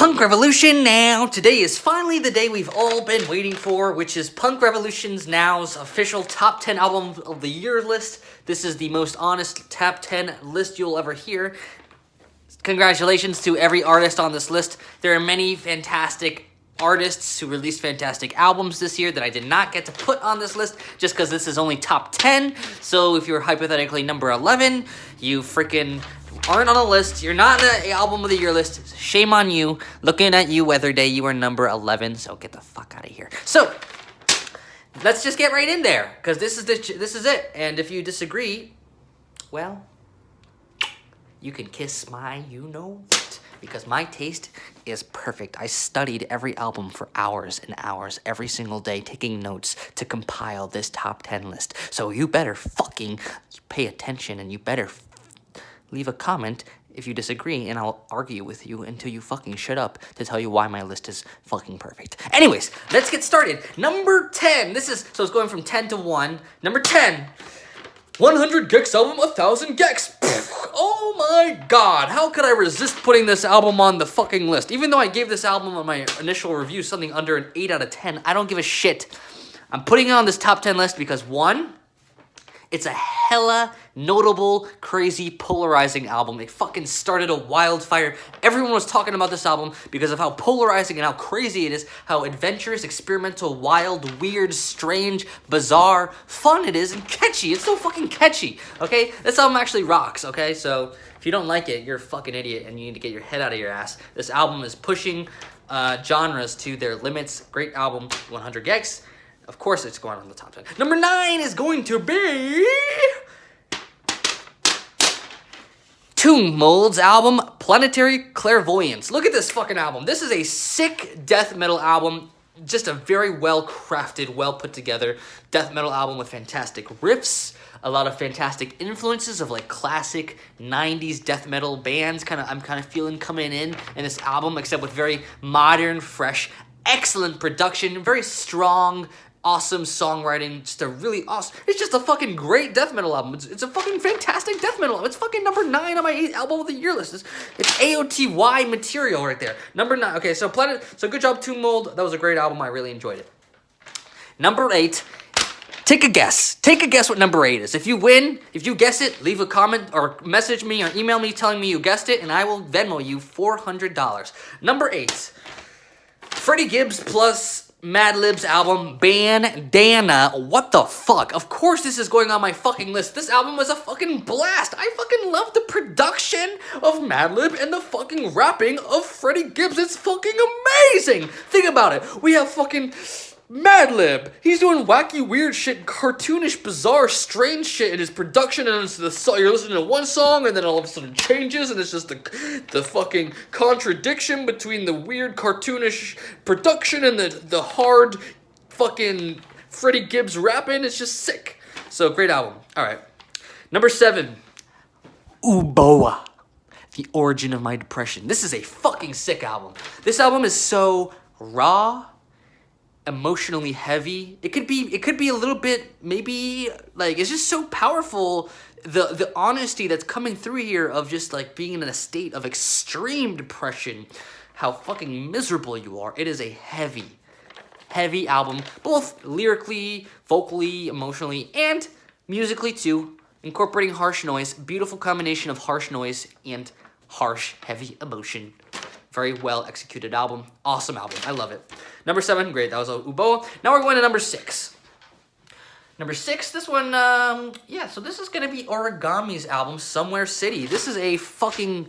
Punk Revolution now. Today is finally the day we've all been waiting for, which is Punk Revolution's Now's official top 10 album of the year list. This is the most honest top 10 list you'll ever hear. Congratulations to every artist on this list. There are many fantastic artists who released fantastic albums this year that I did not get to put on this list just because this is only top 10. So if you're hypothetically number 11, you freaking aren't on a list. You're not in the album of the year list. Shame on you. Looking at you, Weather Day, you are number 11. So get the fuck out of here. So let's just get right in there because this is it. And if you disagree, well, you can kiss my you-know-what, because my taste is perfect. I studied every album for hours and hours every single day, taking notes to compile this top 10 list. So you better fucking pay attention, and you better leave a comment if you disagree, and I'll argue with you until you fucking shut up to tell you why my list is fucking perfect. Anyways, let's get started. Number 10. So it's going from 10 to 1. Number 10. 100 gecs album, 1000 gecs. Oh my god, how could I resist putting this album on the fucking list? Even though I gave this album on my initial review something under an 8 out of 10, I don't give a shit. I'm putting it on this top 10 list because, one, it's a hella notable, crazy, polarizing album. It fucking started a wildfire. Everyone was talking about this album because of how polarizing and how crazy it is, how adventurous, experimental, wild, weird, strange, bizarre, fun it is, and catchy. It's so fucking catchy, okay? This album actually rocks, okay? So if you don't like it, you're a fucking idiot and you need to get your head out of your ass. This album is pushing genres to their limits. Great album, 100 gecs. Of course it's going on the top 10. Number 9 is going to be TROLLS album, Planetary Clairvoyance. Look at this fucking album. This is a sick death metal album. Just a very well-crafted, well-put-together death metal album with fantastic riffs, a lot of fantastic influences of like classic 90s death metal bands. I'm kind of feeling coming in this album, except with very modern, fresh, excellent production, very strong, awesome songwriting, just a really awesome, it's just a fucking great death metal album. It's a fucking fantastic death metal album. It's fucking number 9 on my 8 album of the year list. It's AOTY material right there. Number 9, okay, so good job, TROLLS. That was a great album, I really enjoyed it. Number 8, take a guess. Take a guess what number 8 is. If you win, if you guess it, leave a comment or message me or email me telling me you guessed it, and I will Venmo you $400. Number 8, Freddie Gibbs plus Madlib's album, Bandana. What the fuck? Of course this is going on my fucking list. This album was a fucking blast. I fucking love the production of Madlib and the fucking rapping of Freddie Gibbs. It's fucking amazing. Think about it. We have fucking Madlib. He's doing wacky, weird shit, cartoonish, bizarre, strange shit in his production, and it's you're listening to one song, and then all of a sudden it changes, and it's just the fucking contradiction between the weird, cartoonish production and the hard fucking Freddie Gibbs rapping. It's just sick. So, great album. Alright. Number 7. Uboa. The Origin of My Depression. This is a fucking sick album. This album is so raw, emotionally heavy. It could be a little bit, maybe, like, it's just so powerful, the honesty that's coming through here of just like being in a state of extreme depression, how fucking miserable you are. It is a heavy album, both lyrically, vocally, emotionally, and musically too, incorporating harsh noise. Beautiful combination of harsh noise and harsh, heavy emotion. Very well executed album. Awesome album. I love it. Number 7, great. That was Uboa. Now we're going to number 6. Number 6, this one, so this is going to be Origami's album, Somewhere City. This is a fucking,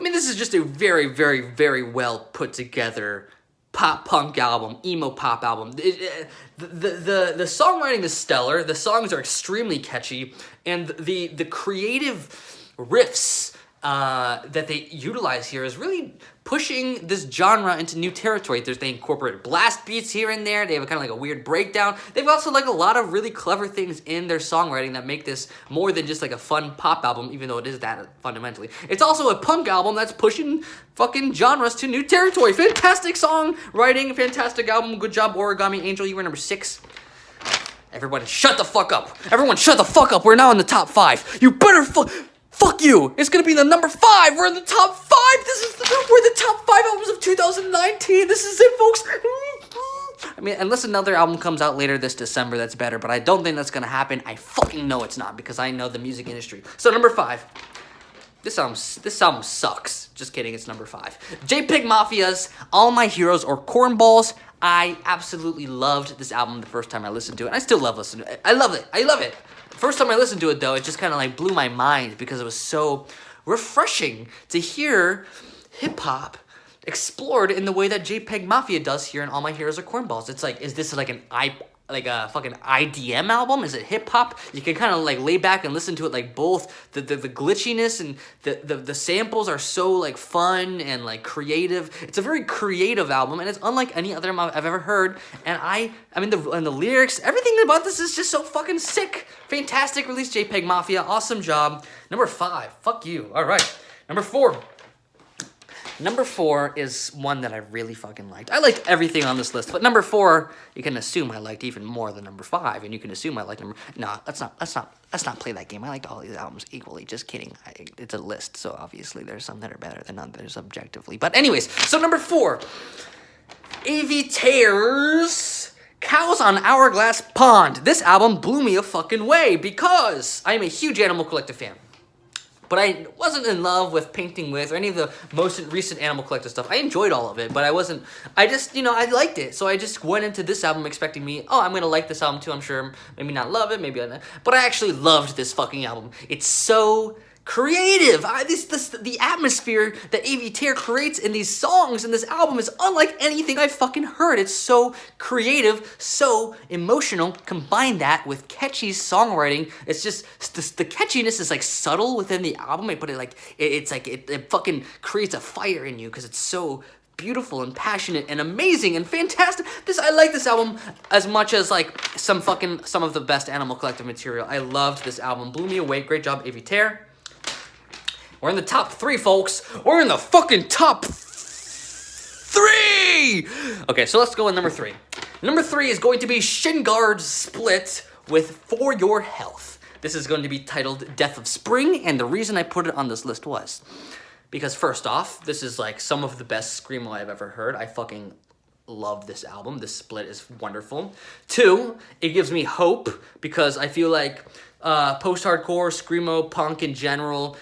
this is just a very, very, very well put together pop punk album, emo pop album. The songwriting is stellar. The songs are extremely catchy, and the creative riffs that they utilize here is really pushing this genre into new territory. They incorporate blast beats here and there. They have kind of like a weird breakdown. They've also like a lot of really clever things in their songwriting that make this more than just like a fun pop album, even though it is that fundamentally. It's also a punk album that's pushing fucking genres to new territory. Fantastic songwriting, fantastic album. Good job, Origami Angel. You were number 6. Everybody shut the fuck up. Everyone shut the fuck up. We're now in the top 5. You better Fuck you! It's gonna be the number 5! We're in the top 5! We're the top 5 albums of 2019! This is it, folks! I mean, unless another album comes out later this December that's better, but I don't think that's gonna happen. I fucking know it's not, because I know the music industry. So, number 5. This album sucks. Just kidding, it's number 5. JPEGMAFIA's All My Heroes or Cornballs. I absolutely loved this album the first time I listened to it. I still love listening to it. I love it. I love it. First time I listened to it, though, it just kind of like blew my mind because it was so refreshing to hear hip-hop explored in the way that JPEGMAFIA does here in All My Heroes Are Cornballs. It's like, is this like a fucking IDM album? Is it hip-hop? You can kind of like lay back and listen to it like both. The glitchiness and the samples are so like fun and like creative. It's a very creative album, and it's unlike any other album I've ever heard. And I mean the lyrics, everything about this is just so fucking sick. Fantastic release, JPEGMAFIA. Awesome job. Number 5. Fuck you. All right. Number 4. Number 4 is one that I really fucking liked. I liked everything on this list, but number 4, you can assume I liked even more than number 5, and you can assume I liked number... No, let's not play that game. I liked all these albums equally. Just kidding. It's a list, so obviously there's some that are better than others objectively. But anyways, so number 4, Avey Tare's Cows on Hourglass Pond. This album blew me a fucking way because I am a huge Animal Collective fan. But I wasn't in love with Painting With or any of the most recent Animal Collective stuff. I enjoyed all of it, but I liked it. So I just went into this album expecting I'm going to like this album too, I'm sure. Maybe not love it, maybe not. But I actually loved this fucking album. It's so creative. The atmosphere that Avey Tare creates in these songs in this album is unlike anything I've fucking heard. It's so creative, so emotional. Combine that with catchy songwriting. It's just the catchiness is like subtle within the album, but it fucking creates a fire in you because it's so beautiful and passionate and amazing and fantastic. I like this album as much as like some of the best Animal Collective material. I loved this album. Blew me away. Great job, Avey Tare. We're in the top 3, folks. We're in the fucking top 3! Okay, so let's go in number 3. Number 3 is going to be Shin's split with For Your Health. This is going to be titled Death of Spring, and the reason I put it on this list was because first off, this is like some of the best Screamo I've ever heard. I fucking love this album. This split is wonderful. 2, it gives me hope because I feel like post-hardcore, Screamo, punk in general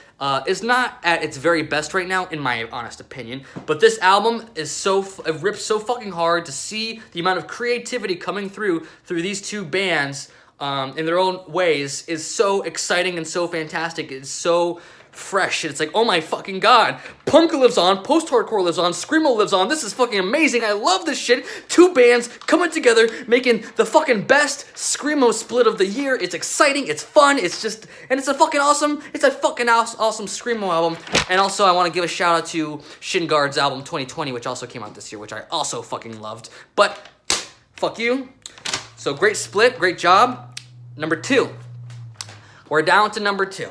is not at its very best right now, in my honest opinion. But this album is it rips so fucking hard to see the amount of creativity coming through these two bands in their own ways is so exciting and so fantastic. It's so fresh. It's like, oh my fucking god. Punk lives on, post-hardcore lives on, Screamo lives on. This is fucking amazing. I love this shit. 2 bands coming together, making the fucking best Screamo split of the year. It's exciting, it's fun, it's a fucking awesome Screamo album. And also I want to give a shout out to Shin's album 2020, which also came out this year, which I also fucking loved. But fuck you. So great split, great job. Number 2. We're down to number 2.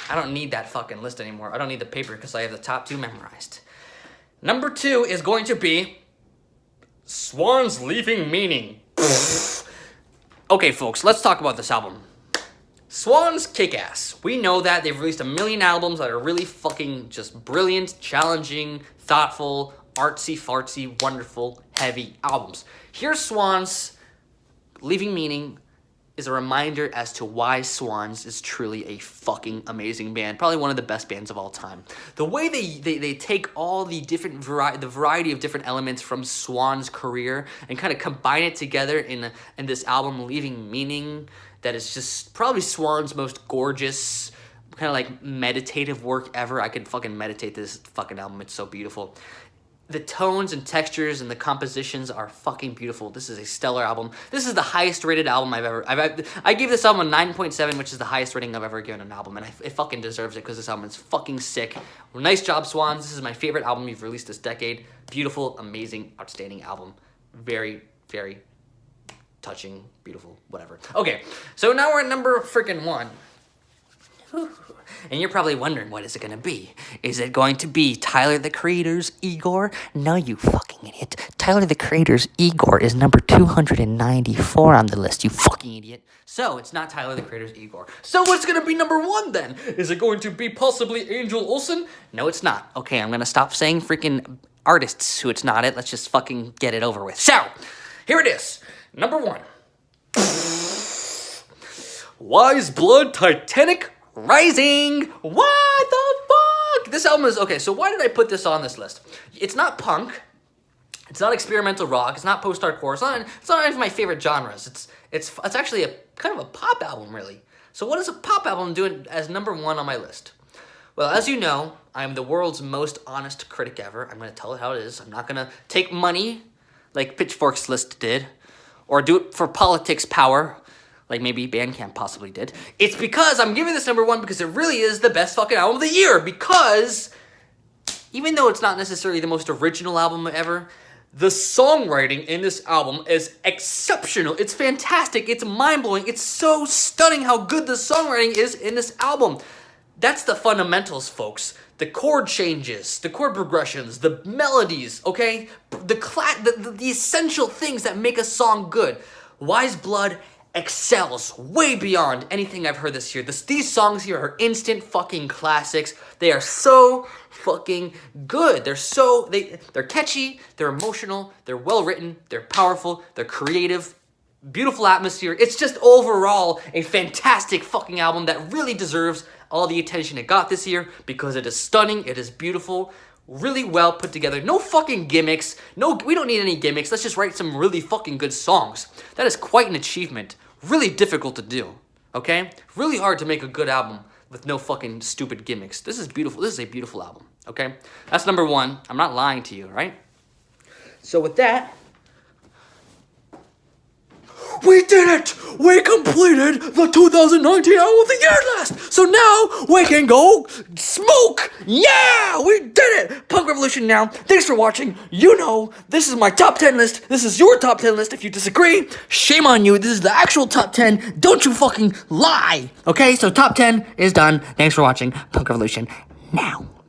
I don't need that fucking list anymore. I don't need the paper because I have the top 2 memorized. Number 2 is going to be Swans Leaving Meaning. Okay, folks, let's talk about this album. Swans kick ass. We know that they've released a million albums that are really fucking just brilliant, challenging, thoughtful, artsy-fartsy, wonderful, heavy albums. Here's Swans Leaving Meaning is a reminder as to why Swans is truly a fucking amazing band. Probably one of the best bands of all time. The way they take all the different variety of different elements from Swans' career and kind of combine it together in this album, Leaving Meaning, that is just probably Swans' most gorgeous, kind of like meditative work ever. I could fucking meditate this fucking album. It's so beautiful. The tones and textures and the compositions are fucking beautiful. This is a stellar album. This is the highest rated album I gave this album a 9.7, which is the highest rating I've ever given an album, and it fucking deserves it because this album is fucking sick. Well, nice job, Swans. This is my favorite album you've released this decade. Beautiful, amazing, outstanding album. Very, very touching, beautiful, whatever. Okay, so now we're at number freaking 1. And you're probably wondering, what is it going to be? Is it going to be Tyler, the Creator's Igor? No, you fucking idiot. Tyler, the Creator's Igor is number 294 on the list, you fucking idiot. So, it's not Tyler, the Creator's Igor. So, what's going to be number 1 then? Is it going to be possibly Angel Olsen? No, it's not. Okay, I'm going to stop saying freaking artists who it's not it. Let's just fucking get it over with. So, here it is. Number 1. Weyes Blood Titanic Rising. What the fuck? This album is okay. So why did I put this on this list? It's not punk. It's not experimental rock. It's not post-hardcore. It's not any of my favorite genres. It's actually a kind of a pop album, really. So what is a pop album doing as number 1 on my list? Well, as you know, I'm the world's most honest critic ever. I'm going to tell it how it is. I'm not going to take money like Pitchfork's list did, or do it for politics power, like maybe Bandcamp possibly did. It's because I'm giving this number 1 because it really is the best fucking album of the year. Because even though it's not necessarily the most original album ever, the songwriting in this album is exceptional. It's fantastic. It's mind-blowing. It's so stunning how good the songwriting is in this album. That's the fundamentals, folks. The chord changes, the chord progressions, the melodies, okay? The essential things that make a song good. Weyes Blood excels way beyond anything I've heard this year. These songs here are instant fucking classics. They are so fucking good. They're catchy, they're emotional, they're well written, they're powerful, they're creative, beautiful atmosphere. It's just overall a fantastic fucking album that really deserves all the attention it got this year because it is stunning, it is beautiful, really well put together. No fucking gimmicks. No, we don't need any gimmicks. Let's just write some really fucking good songs. That is quite an achievement. Really difficult to do, okay? Really hard to make a good album with no fucking stupid gimmicks. This is beautiful. This is a beautiful album, okay? That's number 1. I'm not lying to you, right? So with that, we did it! We completed the 2019 Album of the Year list! So now we can go smoke! Yeah! We did it! Punk Revolution now. Thanks for watching. You know, this is my top 10 list. This is your top 10 list. If you disagree, shame on you. This is the actual top 10. Don't you fucking lie! Okay, so top 10 is done. Thanks for watching Punk Revolution now.